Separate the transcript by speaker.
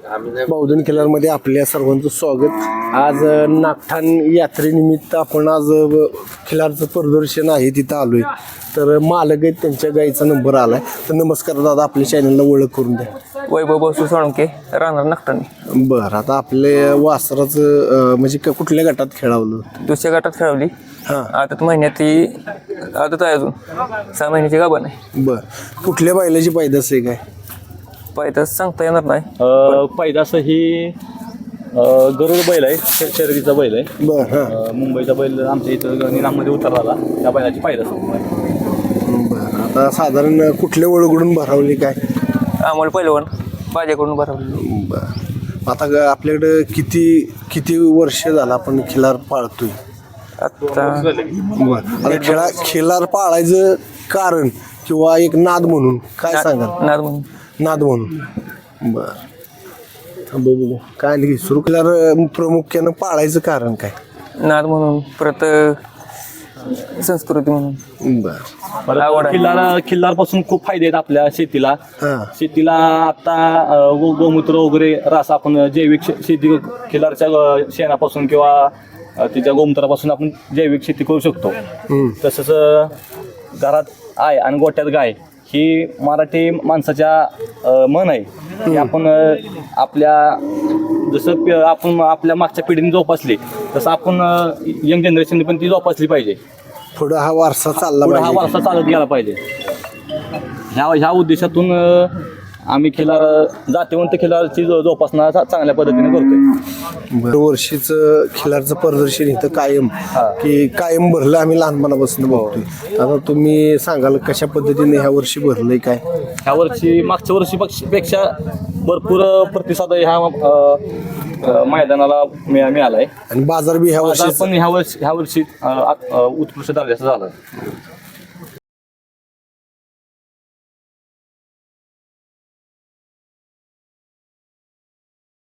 Speaker 1: बौद्धन खिलारमध्ये आपल्या सर्वांचं स्वागत. आज नागठाण यात्रेनिमित्त आपण आज खिलारचं प्रदर्शन आहे तिथं आलोय. तर मालक आहेत, त्यांच्या गाईचा नंबर आलाय. तर नमस्कार दादा, आपल्या चॅनलला ओळख करून द्या.
Speaker 2: वैभव बसू सोळंके, राहणार नागठाणे.
Speaker 1: बरं, आता आपले वासराचं म्हणजे कुठल्या गटात खेळावलं?
Speaker 2: दुसऱ्या गटात खेळवली.
Speaker 1: हां,
Speaker 2: आदत महिन्यात ती आदत आहे, अजून 6 महिन्याची गाभण आहे.
Speaker 1: बरं, कुठल्या बैलाची पैदास आहे काय?
Speaker 2: पैदास सांगता येणार नाही.
Speaker 3: पैदास ही गरुड बैल आहे, शर्यतीचा बैल आहे.
Speaker 1: बरं, हां,
Speaker 3: मुंबईचा बैल आमच्या इथं निनाममध्ये उतरला, त्या बैलाची पैदास.
Speaker 1: बरं. आता साधारण कुठल्या ओळखून भरावली काय?
Speaker 2: आम्हाला पहिलवान माझ्याकडून भरवली.
Speaker 1: बरं, आता आपल्याकडं किती वर्ष झालं आपण खिलार पाळतोय?
Speaker 2: आता
Speaker 1: बरं, आता खिलार पाळायचं कारण किंवा एक नाद म्हणून काय सांगाल?
Speaker 2: नाद म्हणून
Speaker 1: नाद म्हणून. बरं, बघू काय नाही, सुरू खिलार प्रामुख्यानं पाळायचं कारण काय?
Speaker 2: नाद म्हणून, परत संस्कृती म्हणून.
Speaker 1: बरं,
Speaker 2: आवड आहे.
Speaker 3: खिल्लारपासून खूप फायदे आहेत आपल्या शेतीला.
Speaker 1: हां,
Speaker 3: शेतीला आता गोमूत्र वगैरे रास आपण जैविक शेती खिल्लारच्या शेणापासून किंवा तिच्या गोमूत्रापासून आपण जैविक शेती करू शकतो. तसंच घरात आय आणि गोट्यात गाय ही मराठी माणसाच्या मन आहे की आपण आपल्या जसं आपण आपल्या मागच्या पिढीने जोपासली तसं आपण यंग जनरेशनने पण ती जोपासली पाहिजे.
Speaker 1: पुढं हा वारसा चालला
Speaker 3: पुढे हा
Speaker 1: पाहिजे.
Speaker 3: वारसा चालत गेला पाहिजे. ह्या उद्देशातून आम्ही जातीवंत खिलारची जोपासना चांगल्या पद्धतीने करतोय.
Speaker 1: बरं, वर्षीचं खिलारचं प्रदर्शन इथं कायम भरलं, आम्ही लहानपणापासून बघतोय. आता तुम्ही सांगाल कशा पद्धतीने ह्या वर्षी भरलंय काय?
Speaker 3: ह्या वर्षी मागच्या वर्षीपेक्षा भरपूर प्रतिसाद ह्या मैदानाला मिळालाय.
Speaker 1: आणि बाजार बी ह्या वर्षी
Speaker 3: पण ह्या वर्षी उत्कृष्ट दर्जाचा झाला.